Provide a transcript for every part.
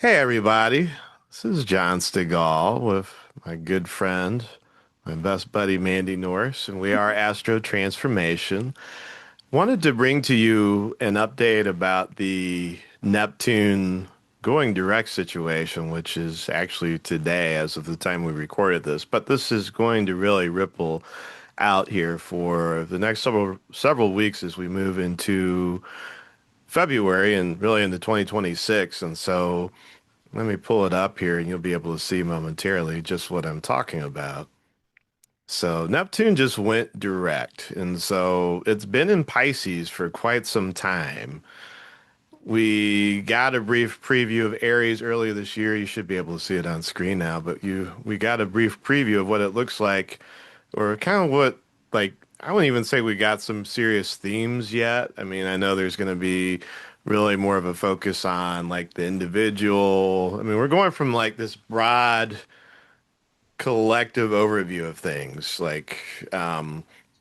Hey everybody, this is John Stigall with my good friend, my best buddy Mandy Norse, and we are Astro Transformation. Wanted to bring to you an update about the Neptune going direct situation, which is actually today as of the time we recorded this, but this is going to really ripple out here for the next several weeks as we move into February and really into 2026. And so let me pull it up here and you'll be able to see momentarily just what I'm talking about. So Neptune just went direct. And so it's been in Pisces for quite some time. We got a brief preview of Aries earlier this year. You should be able to see it on screen now, but we got a brief preview of what it looks like, or kind of what, like, I wouldn't even say we got some serious themes yet. I mean, I know there's going to be really more of a focus on like the individual. I mean, we're going from like this broad collective overview of things.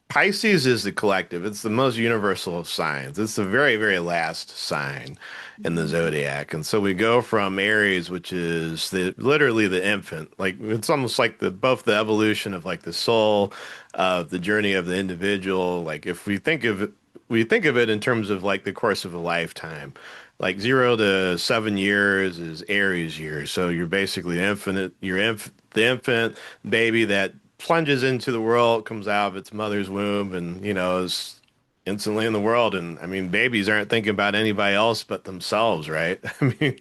Pisces is the collective. It's the most universal of signs. It's the very, very last sign in the zodiac. And so we go from Aries, which is the literally the infant. Like it's almost like the both the evolution of like the soul, the journey of the individual. Like if we think of it in terms of like the course of a lifetime. Like 0 to 7 years is Aries years. So you're basically infinite. The infant baby that plunges into the world, comes out of its mother's womb, and is instantly in the world. And I mean, babies aren't thinking about anybody else but themselves, right? I mean,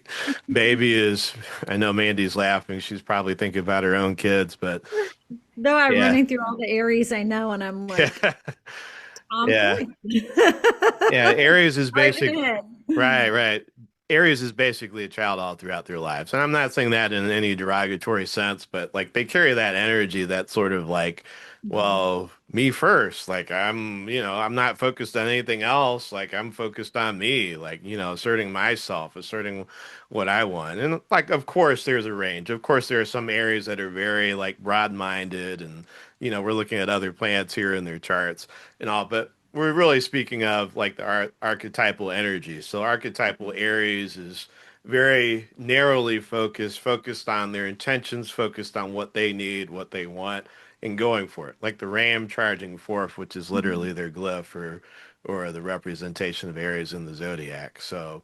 baby is. I know Mandy's laughing. She's probably thinking about her own kids, but No, I'm yeah, running through all the Aries I know, and I'm like, on yeah, point. yeah. Aries is Right in basic. the head. Right, right. Aries is basically a child all throughout their lives. And I'm not saying that in any derogatory sense, but like they carry that energy, that sort of like, well, me first. Like I'm not focused on anything else. Like I'm focused on me, like, asserting myself, asserting what I want. And like, of course, there's a range. Of course, there are some areas that are very like broad-minded and, we're looking at other planets here in their charts and all, but we're really speaking of like the archetypal energy. So archetypal Aries is very narrowly focused on their intentions, focused on what they need, what they want, and going for it. Like the ram charging forth, which is literally their glyph or the representation of Aries in the zodiac. So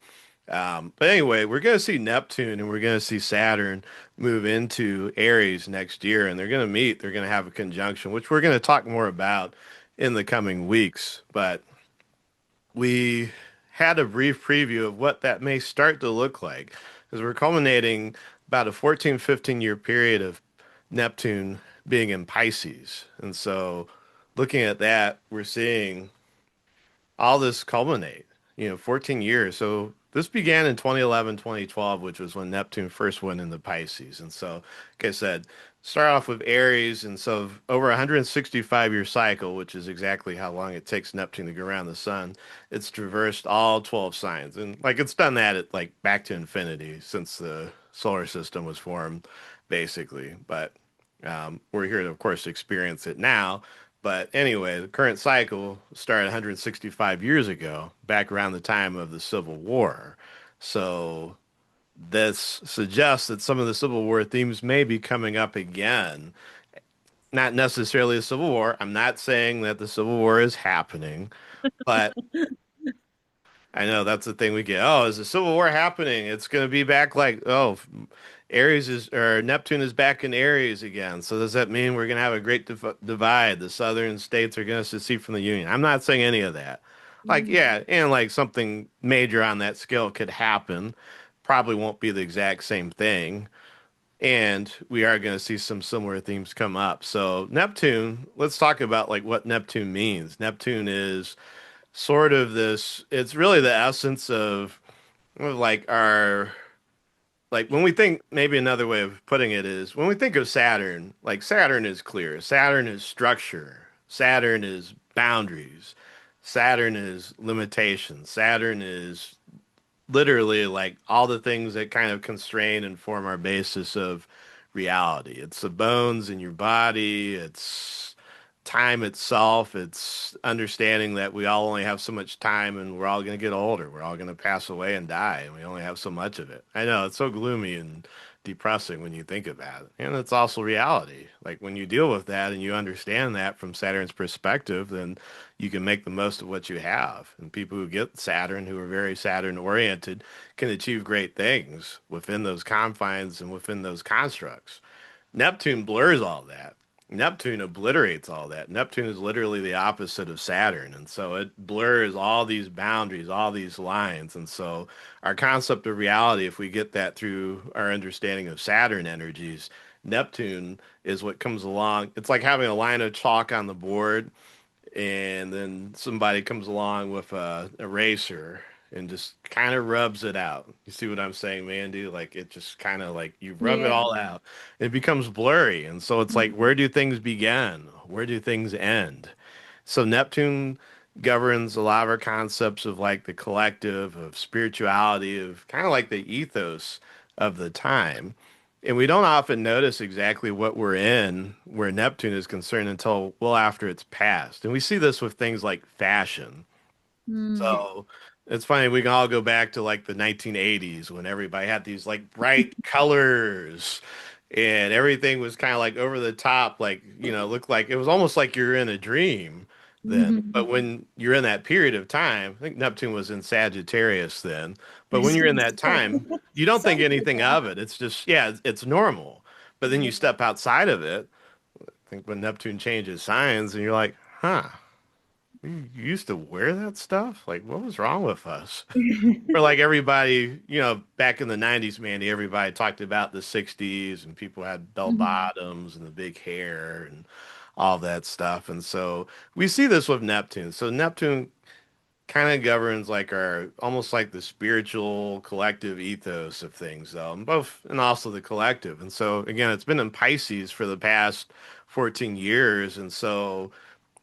but anyway, we're going to see Neptune and we're going to see Saturn move into Aries next year, and they're going to meet. They're going to have a conjunction, which we're going to talk more about in the coming weeks. But we had a brief preview of what that may start to look like as we're culminating about a 14, 15-year period of Neptune being in Pisces. And so looking at that, we're seeing all this culminate, 14 years. So this began in 2011, 2012, which was when Neptune first went into Pisces. And so, like I said, start off with Aries. And so over a 165-year cycle, which is exactly how long it takes Neptune to go around the sun, it's traversed all 12 signs. And like it's done that at like back to infinity since the solar system was formed, basically. But we're here to, of course, experience it now. But anyway, the current cycle started 165 years ago, back around the time of the Civil War. So this suggests that some of the Civil War themes may be coming up again. Not necessarily a Civil War. I'm not saying that the Civil War is happening, but I know that's the thing we get. Oh, is the Civil War happening? It's going to be back like, oh, Aries is, or Neptune is back in Aries again. So does that mean we're going to have a great divide? The southern states are going to secede from the Union. I'm not saying any of that. Like, Mhm. yeah, and like something major on that scale could happen. Probably won't be the exact same thing. And we are going to see some similar themes come up. So Neptune, let's talk about like what Neptune means. Neptune is sort of this, it's really the essence of like our like when we think maybe another way of putting it is when we think of Saturn, like Saturn is clear. Saturn is structure. Saturn is boundaries. Saturn is limitations. Saturn is literally like all the things that kind of constrain and form our basis of reality. It's the bones in your body. It's time itself. It's understanding that we all only have so much time and we're all going to get older. We're all going to pass away and die, and we only have so much of it. I know it's so gloomy and depressing when you think about it. And it's also reality. Like when you deal with that and you understand that from Saturn's perspective, then you can make the most of what you have. And people who get Saturn, who are very Saturn oriented, can achieve great things within those confines and within those constructs. Neptune blurs all that. Neptune obliterates all that. Neptune is literally the opposite of Saturn. And so it blurs all these boundaries, all these lines. And so our concept of reality, if we get that through our understanding of Saturn energies, Neptune is what comes along. It's like having a line of chalk on the board and then somebody comes along with a eraser and just kind of rubs it out. You see what I'm saying, Mandy? Like it just kind of like you rub it Yeah. all out. It becomes blurry. And so it's like, where do things begin? Where do things end? So Neptune governs a lot of our concepts of like the collective, of spirituality, of kind of like the ethos of the time. And we don't often notice exactly what we're in where Neptune is concerned until well after it's passed. And we see this with things like fashion. Mm. So it's funny, we can all go back to like the 1980s when everybody had these like bright colors and everything was kind of like over the top, like, looked like it was almost like you're in a dream then. But Mhm. when you're in that period of time, I think Neptune was in Sagittarius then. I But when was you're in gonna that say, time, you don't think sounds like anything that. of it. It's just, yeah, it's normal. But then you Yeah. step outside of it, I think when Neptune changes signs and you're like, huh, you used to wear that stuff? Like, what was wrong with us? Or like everybody, back in the 90s, Mandy, everybody talked about the 60s and people had bell Mhm. bottoms and the big hair and all that stuff. And so we see this with Neptune. So Neptune kind of governs like our almost like the spiritual collective ethos of things, though, and both and also the collective. And so again, it's been in Pisces for the past 14 years. And so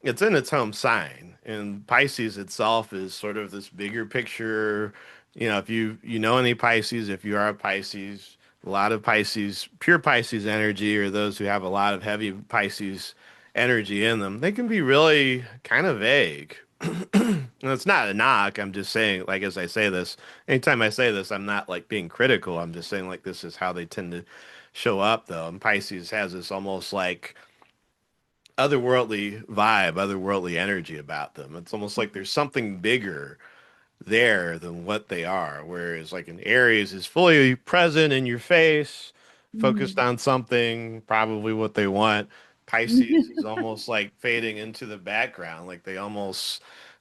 it's in its home sign, and Pisces itself is sort of this bigger picture. If you know any Pisces, if you are a Pisces, a lot of Pisces, pure Pisces energy, or those who have a lot of heavy Pisces energy in them, they can be really kind of vague. And it's not a knock. I'm just saying, like, as I say this, anytime I say this, I'm not like being critical. I'm just saying, like, this is how they tend to show up, though. And Pisces has this almost like otherworldly vibe, otherworldly energy about them. It's almost like there's something bigger there than what they are. Whereas like an Aries is fully present in your face, focused Mhm. on something, probably what they want. Pisces is almost like fading into the background, like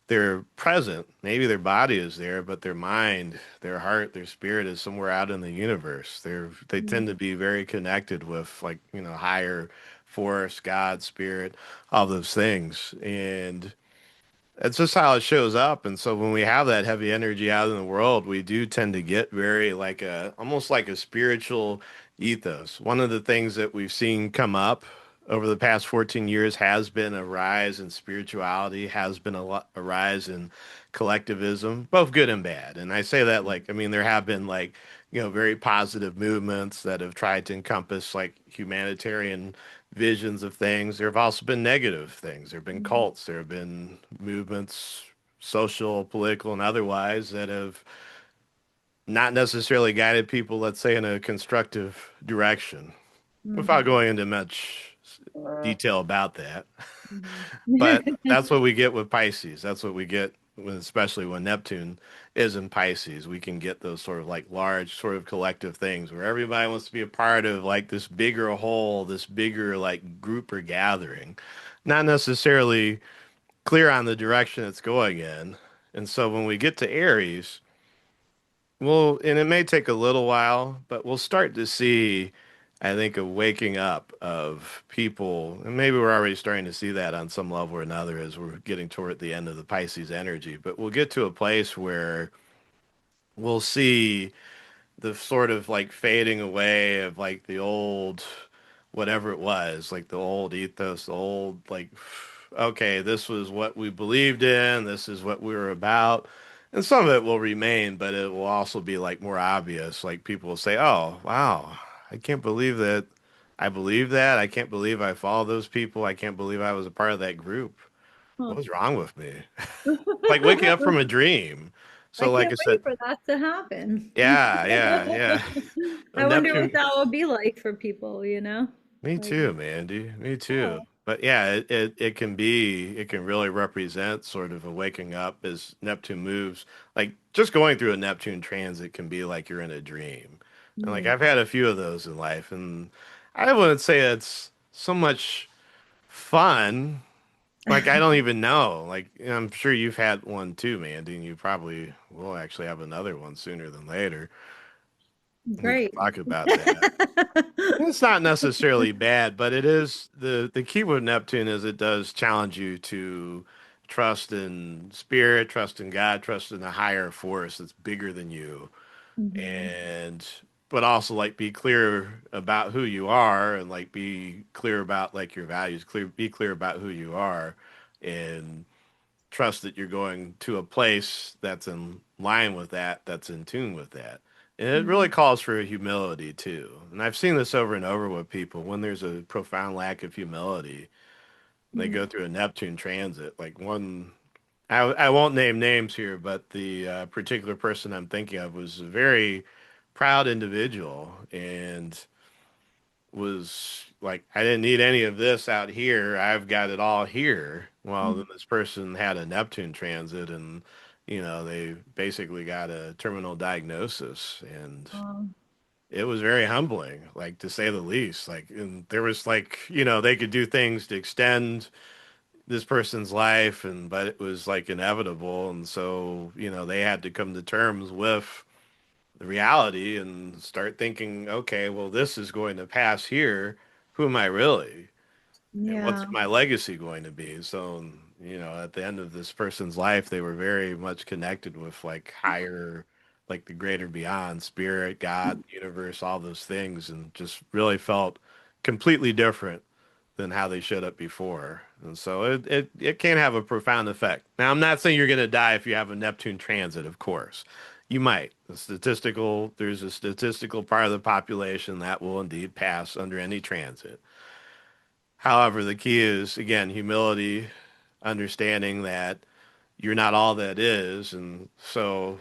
they're present. Maybe their body is there, but their mind, their heart, their spirit is somewhere out in the universe. They tend to be very connected with like, higher force, God, spirit, all those things. And it's just how it shows up. And so when we have that heavy energy out in the world, we do tend to get very like almost like a spiritual ethos. One of the things that we've seen come up over the past 14 years has been a rise in spirituality, has been a rise in collectivism, both good and bad. And I say that like, I mean, there have been like, very positive movements that have tried to encompass like humanitarian visions of things. There have also been negative things. There have been cults. There have been movements, social, political, and otherwise, that have not necessarily guided people, let's say, in a constructive direction, without Mhm. going into much detail about that. Mhm. But that's what we get with Pisces. That's what we get especially when Neptune is in Pisces. We can get those sort of like large, sort of collective things where everybody wants to be a part of like this bigger whole, this bigger like group or gathering, not necessarily clear on the direction it's going in. And so when we get to Aries, well, and it may take a little while, but we'll start to see, I think, a waking up of people. And maybe we're already starting to see that on some level or another as we're getting toward the end of the Pisces energy. But we'll get to a place where we'll see the sort of like fading away of like the old whatever it was, like the old ethos, the old like okay, this was what we believed in, this is what we were about. And some of it will remain, but it will also be like more obvious. Like people will say, "Oh, wow, I can't believe that." I believe that. I can't believe I followed those people. I can't believe I was a part of that group. Huh. What was wrong with me? Like waking up from a dream. I So, like can't I wait said, for that to happen. yeah, yeah, yeah. I wonder what Neptune. that will be like for people, you know? Me Like, too, Mandy. Me too. oh, But yeah, it can be, it can really represent sort of a waking up as Neptune moves. Like just going through a Neptune transit can be like you're in a dream. And like mm, I've had a few of those in life, and I wouldn't say it's so much fun. Like I don't even know. Like I'm sure you've had one too, Mandy, and you probably will actually have another one sooner than later. We can great. talk about that. It's not necessarily bad, but it is the key with Neptune is it does challenge you to trust in spirit, trust in God, trust in a higher force that's bigger than you, Mhm. and but also like be clear about who you are and like be clear about like your values, be clear about who you are, and trust that you're going to a place that's in line with that, that's in tune with that. And it really Mhm. calls for humility too. And I've seen this over and over with people when there's a profound lack of humility, they Mhm. go through a Neptune transit. Like one, I won't name names here, but the particular person I'm thinking of was a very proud individual and was like, I didn't need any of this out here. I've got it all here. Well, then Mhm. this person had a Neptune transit and, they basically got a terminal diagnosis and Um, it was very humbling, like to say the least. Like, and there was like, they could do things to extend this person's life and, but it was like inevitable. And so, they had to come to terms with the reality and start thinking, okay, well, this is going to pass here. Who am I really? And what's yeah. my legacy going to be? So, at the end of this person's life, they were very much connected with like higher, like the greater beyond, spirit, God, universe, all those things, and just really felt completely different than how they showed up before. And so it can have a profound effect. Now, I'm not saying you're going to die if you have a Neptune transit, of course. You might. There's a statistical part of the population that will indeed pass under any transit. However, the key is, again, humility, understanding that you're not all that is. And so,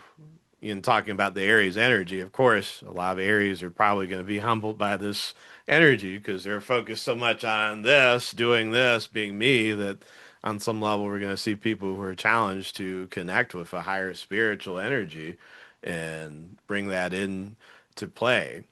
in talking about the Aries energy, of course, a lot of Aries are probably going to be humbled by this energy because they're focused so much on this, doing this, being me, that on some level, we're going to see people who are challenged to connect with a higher spiritual energy and bring that in to play.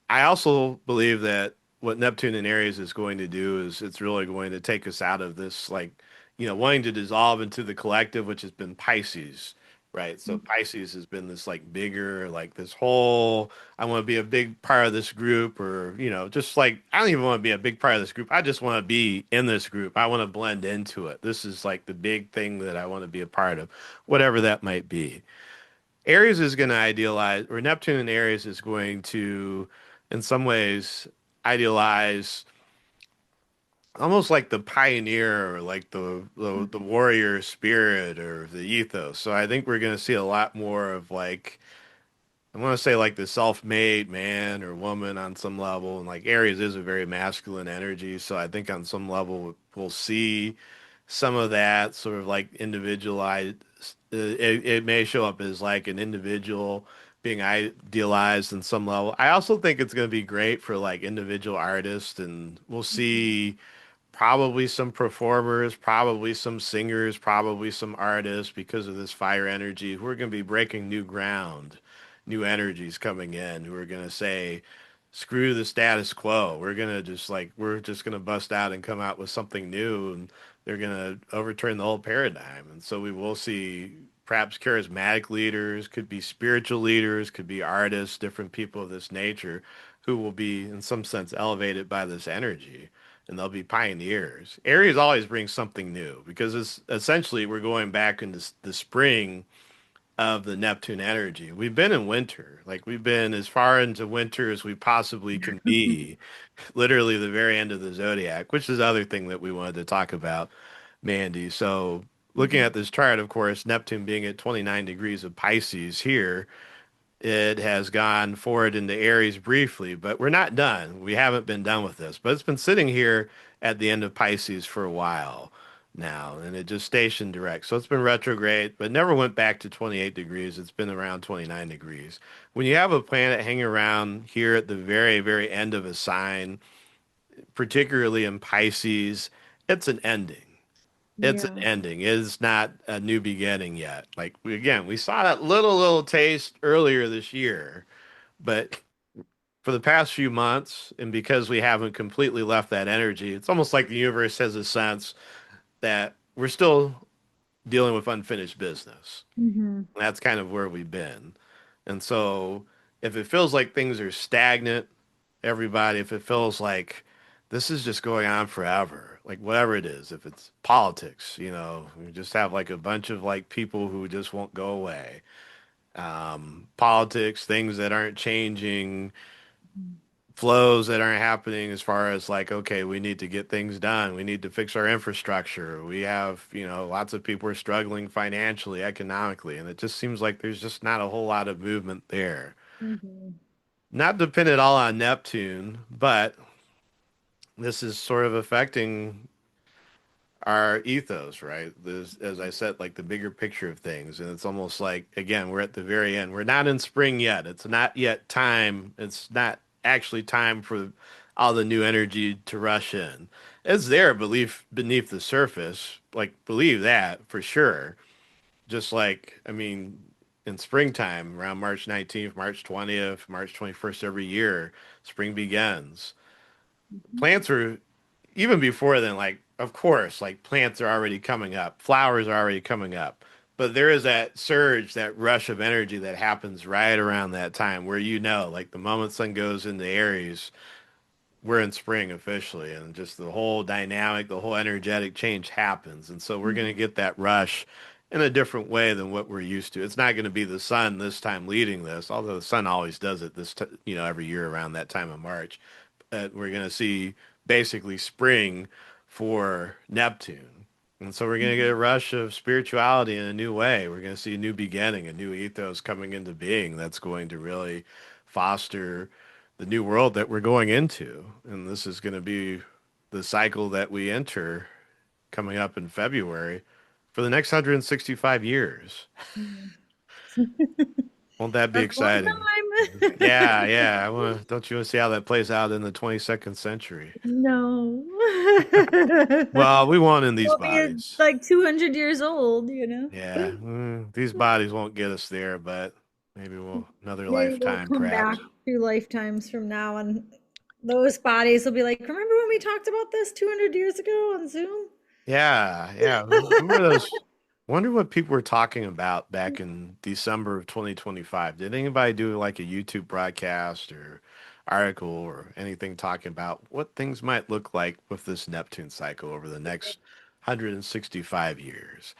I also believe that what Neptune in Aries is going to do is it's really going to take us out of this, like, wanting to dissolve into the collective, which has been Pisces, right? So Pisces has been this like bigger, like this whole, I want to be a big part of this group, or, just like, I don't even want to be a big part of this group. I just want to be in this group. I want to blend into it. This is like the big thing that I want to be a part of, whatever that might be. Aries is going to idealize, or Neptune in Aries is going to, in some ways, idealize almost like the pioneer or like the warrior spirit or the ethos. So I think we're going to see a lot more of like I want to say like the self-made man or woman on some level, and like Aries is a very masculine energy, so I think on some level we'll see some of that sort of like individualized. It may show up as like an individual being idealized in some level. I also think it's going to be great for like individual artists, and we'll see probably some performers, probably some singers, probably some artists because of this fire energy who are going to be breaking new ground, new energies coming in who are going to say, screw the status quo. We're just going to bust out and come out with something new and they're going to overturn the whole paradigm. And so we will see perhaps charismatic leaders, could be spiritual leaders, could be artists, different people of this nature who will be in some sense elevated by this energy and they'll be pioneers. Aries always brings something new because it's essentially we're going back into the spring of the Neptune energy. We've been in winter, like we've been as far into winter as we possibly can be, literally the very end of the zodiac, which is the other thing that we wanted to talk about, Mandy. So looking Mhm. at this chart, of course, Neptune being at 29 degrees of Pisces here, It has gone forward into Aries briefly, but we're not done. We haven't been done with this, but it's been sitting here at the end of Pisces for a while now, and it just stationed direct. So it's been retrograde, but never went back to 28 degrees. It's been around 29 degrees. When you have a planet hanging around here at the very, very end of a sign, particularly in Pisces, it's an ending. It's an Yeah. ending. It is not a new beginning yet. Like again, we saw that little taste earlier this year, but for the past few months, and because we haven't completely left that energy, it's almost like the universe has a sense that we're still dealing with unfinished business. Hmm. That's kind of where we've been. And so if it feels like things are stagnant, everybody, if it feels like this is just going on forever, like whatever it is, if it's politics, we just have like a bunch of like people who just won't go away. Politics, things that aren't changing, flows that aren't happening as far as like, okay, we need to get things done. We need to fix our infrastructure. We have, lots of people are struggling financially, economically, and it just seems like there's just not a whole lot of movement there. Hmm. Not dependent all on Neptune, but this is sort of affecting our ethos, right? This, as I said, like the bigger picture of things. And it's almost like, again, we're at the very end. We're not in spring yet. It's not yet time. It's not actually time for all the new energy to rush in. It's there, believe beneath the surface. Like, believe that for sure. Just like, I mean, in springtime, around March 19th, March 20th, March 21st, every year, spring begins. Plants are even before then, like, of course, like plants are already coming up, flowers are already coming up. But there is that surge, that rush of energy that happens right around that time where like the moment sun goes into Aries, we're in spring officially, and just the whole dynamic, the whole energetic change happens. And so we're going to get that rush in a different way than what we're used to. It's not going to be the sun this time leading this, although the sun always does it every year around that time of March. We're going to see basically spring for Neptune. And so we're going to get a rush of spirituality in a new way. We're going to see a new beginning, a new ethos coming into being that's going to really foster the new world that we're going into. And this is going to be the cycle that we enter coming up in February for the next 165 years. Hmm. Won't that be That's a long exciting? time. Yeah, yeah. Don't you want to see how that plays out in the 22nd century? No. Well, we won't in these We'll be bodies. like 200 years old, you know? Yeah, these bodies won't get us there, but maybe we'll another Maybe we'll lifetime, come back perhaps. 2 lifetimes from now and those bodies will be like, remember when we talked about this 200 years ago on Zoom? Yeah, yeah. Remember those? Wonder what people were talking about back in December of 2025. Did anybody do like a YouTube broadcast or article or anything talking about what things might look like with this Neptune cycle over the next 165 years?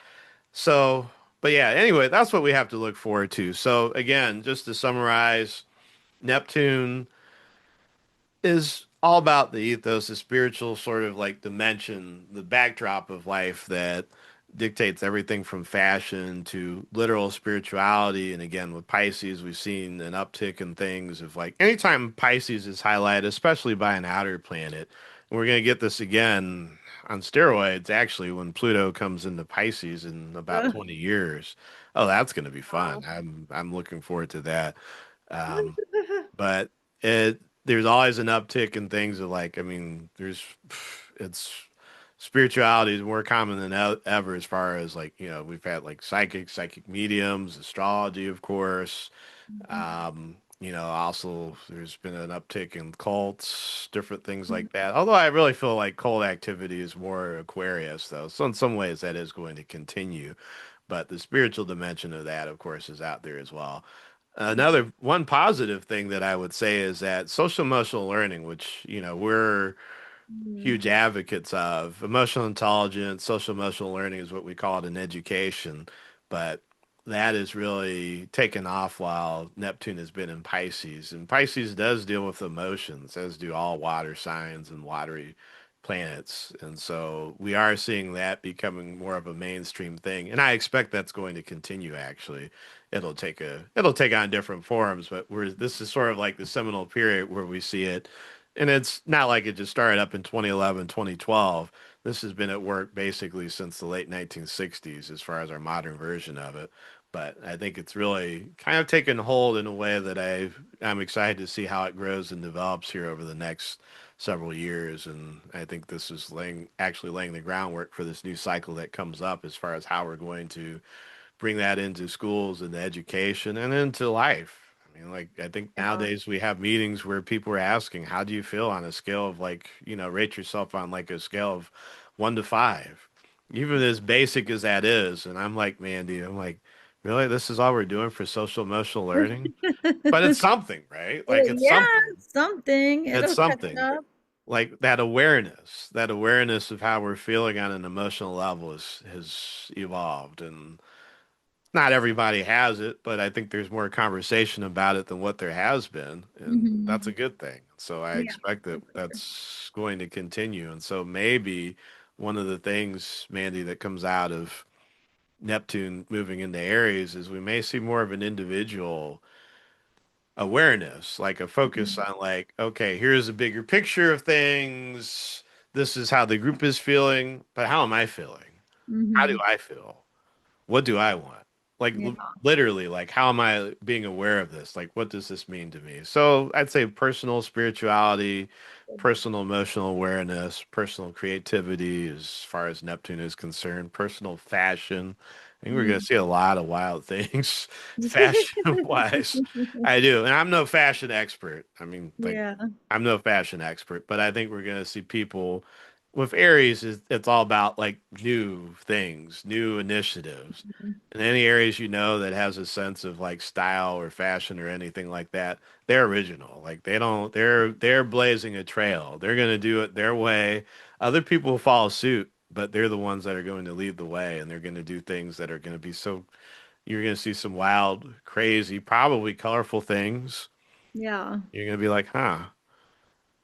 So, but yeah, anyway, that's what we have to look forward to. So, again, just to summarize, Neptune is all about the ethos, the spiritual sort of like dimension, the backdrop of life that dictates everything from fashion to literal spirituality. And again, with Pisces, we've seen an uptick in things of like anytime Pisces is highlighted, especially by an outer planet, and we're going to get this again on steroids, actually, when Pluto comes into Pisces in about Uh, 20 years. Oh, that's going to be fun. wow. I'm looking forward to that. Um, but there's always an uptick in things of like, I mean, it's spirituality is more common than ever as far as like, we've had like psychic mediums, astrology, of course. Also there's been an uptick in cults, different things like that. Although I really feel like cult activity is more Aquarius though. So in some ways that is going to continue, but the spiritual dimension of that, of course, is out there as well. Another one positive thing that I would say is that social emotional learning, which, we're huge advocates of. Emotional intelligence, social emotional learning is what we call it in education, but that is really taken off while Neptune has been in Pisces. And Pisces does deal with emotions, as do all water signs and watery planets. And so we are seeing that becoming more of a mainstream thing. And I expect that's going to continue actually. It'll take on different forms, but this is sort of like the seminal period where we see it. And it's not like it just started up in 2011, 2012. This has been at work basically since the late 1960s as far as our modern version of it. But I think it's really kind of taken hold in a way that I'm excited to see how it grows and develops here over the next several years. And I think this is actually laying the groundwork for this new cycle that comes up as far as how we're going to bring that into schools and education and into life. I mean, like, I think Yeah. nowadays we have meetings where people are asking, how do you feel on a scale of like, rate yourself on like a scale of 1 to 5, even as basic as that is. And I'm like, Mandy, I'm like, really, this is all we're doing for social emotional learning? But it's something, right? Like, it's Yeah, something. something. It's It'll catch something. up. Like that awareness of how we're feeling on an emotional level has evolved. And not everybody has it, but I think there's more conversation about it than what there has been, and that's a Hmm. good thing. So I Yeah, expect that for sure. that's going to continue. And so maybe one of the things, Mandy, that comes out of Neptune moving into Aries is we may see more of an individual awareness, like a focus on like, okay, here's a bigger picture of things. This is how the group is feeling, but how am I feeling? How do Hmm. I feel? What do I want? Like Yeah. literally, like how am I being aware of this? Like what does this mean to me? So I'd say personal spirituality, personal emotional awareness, personal creativity as far as Neptune is concerned, personal fashion. I think we're going to Mm. see a lot of wild things fashion wise. I do. And I'm no fashion expert. I mean, like Yeah. I'm no fashion expert, but I think we're going to see people with Aries it's all about like new things, new initiatives. In any areas that has a sense of like style or fashion or anything like that, they're original. Like they're blazing a trail. They're gonna do it their way. Other people will follow suit, but they're the ones that are going to lead the way and they're gonna do things that are gonna be so you're gonna see some wild, crazy, probably colorful things. Yeah. You're gonna be like, huh,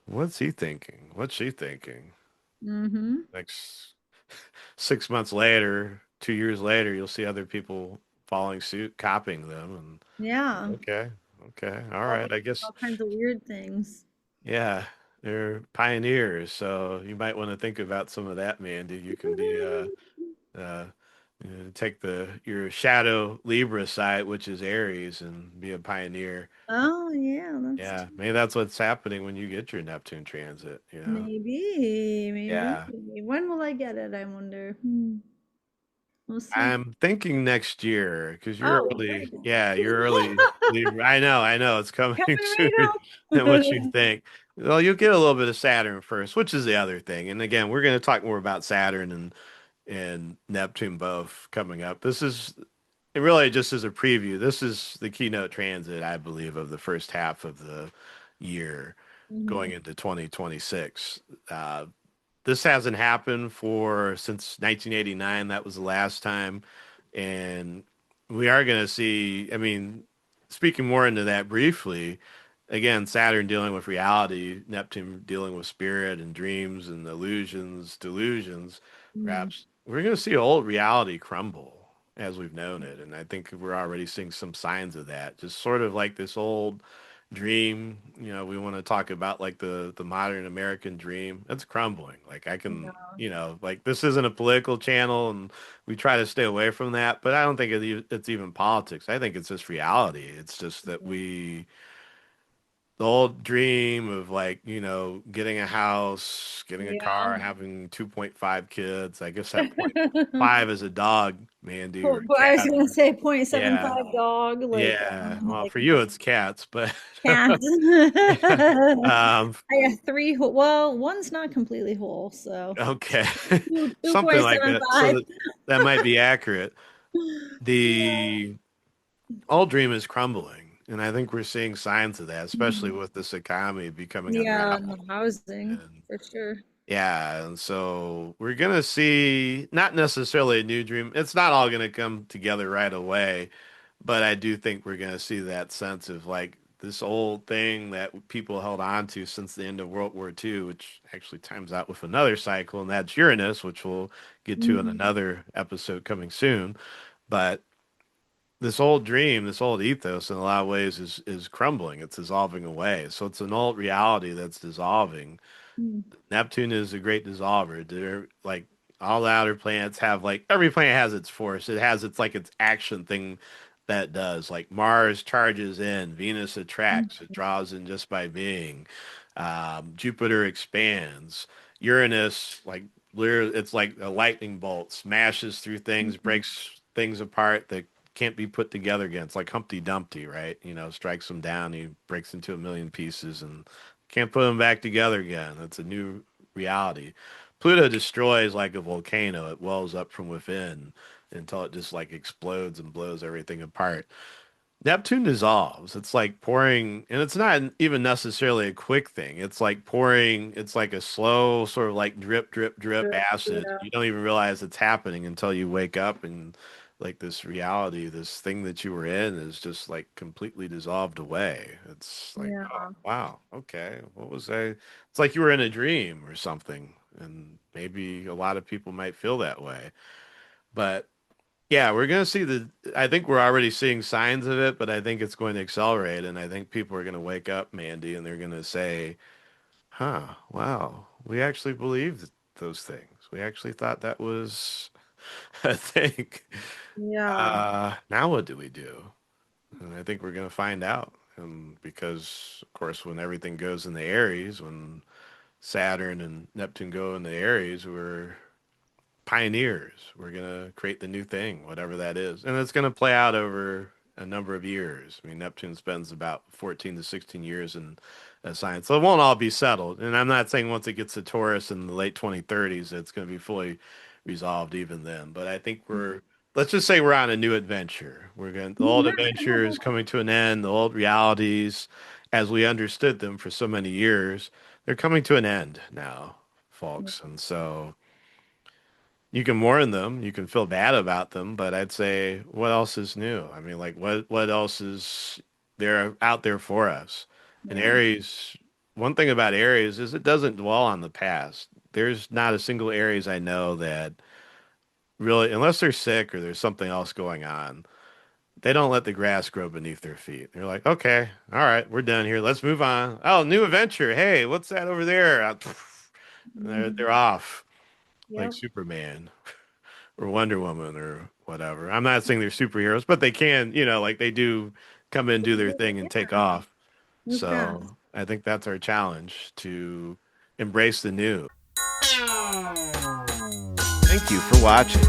what's he thinking? What's she thinking? Hmm. Like 6 months later, 2 years later, you'll see other people following suit, copying them, Yeah. and okay, okay, all All, right. I guess all kinds of weird things. yeah, they're pioneers, so you might want to think about some of that, Mandy. You can be uh take the your shadow Libra side, which is Aries, and be a pioneer. Oh, yeah, that's Yeah, maybe that's what's happening when you get your Neptune transit, you know. maybe. Yeah. When will I get it, I wonder? Hmm. We'll see. I'm thinking next year because Oh, well, great. you're early. I know, it's coming Coming sooner right than what you up. think. Well, you'll get a little bit of Saturn first, which is the other thing. And again, we're going to talk more about Saturn and Neptune both coming up. It really just as a preview. This is the keynote transit, I believe, of the first half of the year Hmm. going into 2026. Uh, this hasn't happened for since 1989. That was the last time, and we are going to see. I mean, speaking more into that briefly, again, Saturn dealing with reality, Neptune dealing with spirit and dreams and illusions, delusions. Hmm. Perhaps we're going to see old reality crumble as we've known it, and I think we're already seeing some signs of that. Just sort of like this old dream, we want to talk about like the modern American dream. It's crumbling. Like I can, Yeah. like this isn't a political channel and we try to stay away from that, but I don't think it's even politics. I think it's just reality. It's just that the old dream of like, getting a house, getting a Yeah. car, having 2.5 kids. I guess that point five is a dog, Mandy, or Well, a I was cat. gonna say point seven Yeah. five dog, Yeah. Well, like for you it's cats, but cats. um, I got three well, one's not completely whole, so okay. two Something point like seven that. So five. that might be accurate. The old dream is crumbling, and I think we're seeing signs of that, especially Mhm. with this economy becoming Yeah, and the unraveled. housing And for sure. yeah, and so we're gonna see not necessarily a new dream. It's not all gonna come together right away, but I do think we're gonna see that sense of like this old thing that people held on to since the end of World War II, which actually times out with another cycle, and that's Uranus, which we'll get to in Mhm. another episode coming soon. But this old dream, this old ethos, in a lot of ways, is crumbling. It's dissolving away. So it's an old reality that's dissolving. Mhm. Neptune is a great dissolver. They're like all the outer planets have like every planet has its force. It has its like its action thing that does. Like Mars charges in, Venus attracts, it draws in just by being. Jupiter expands. Uranus like literally, it's like a lightning bolt, smashes through things, Mhm. breaks things apart that can't be put together again. It's like Humpty Dumpty, right? You know, strikes him down, he breaks into a million pieces and can't put them back together again. It's a new reality. Pluto destroys like a volcano. It wells up from within until it just like explodes and blows everything apart. Neptune dissolves. It's like pouring, and it's not even necessarily a quick thing. It's like pouring, it's like a slow sort of like drip, drip, drip acid. Yeah. You don't even realize it's happening until you wake up and like this reality, this thing that you were in is just like completely dissolved away. It's like, Yeah. oh, wow, okay. What was I? It's like you were in a dream or something. And maybe a lot of people might feel that way. But yeah, we're going to see I think we're already seeing signs of it, but I think it's going to accelerate. And I think people are going to wake up, Mandy, and they're going to say, huh, wow, we actually believed those things. We actually thought that was a thing. Yeah. Now what do we do? And I think we're going to find out. Because, of course, when everything goes in the Aries, when Saturn and Neptune go in the Aries, we're pioneers. We're going to create the new thing, whatever that is. And it's going to play out over a number of years. I mean, Neptune spends about 14 to 16 years in science. So it won't all be settled. And I'm not saying once it gets to Taurus in the late 2030s, it's going to be fully resolved even then. But I think let's just say we're on a new adventure. The old adventure is coming to an end. The old realities, as we understood them for so many years, they're coming to an end now, folks. And so you can mourn them, you can feel bad about them, but I'd say what else is new? I mean, like what else is there out there for us? And Yeah. Aries, one thing about Aries is it doesn't dwell on the past. There's not a single Aries I know that really, unless they're sick or there's something else going on, they don't let the grass grow beneath their feet. They're like, okay, all right, we're done here. Let's move on. Oh, new adventure. Hey, what's that over there? They're Mhm. off like Yep. Superman or Wonder Woman or whatever. I'm not saying they're superheroes, but they can, like they do come in, do their thing, and take Yeah. off. Move fast. So I think that's our challenge to embrace the new. Thank you for watching.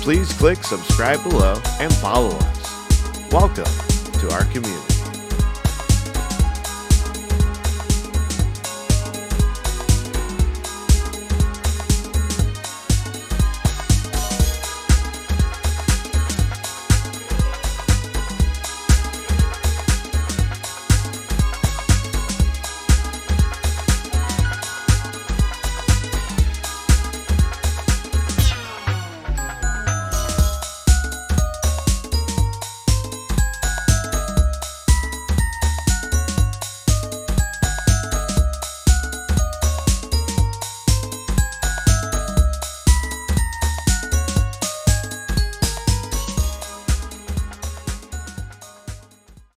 Please click subscribe below and follow us. Welcome to our community.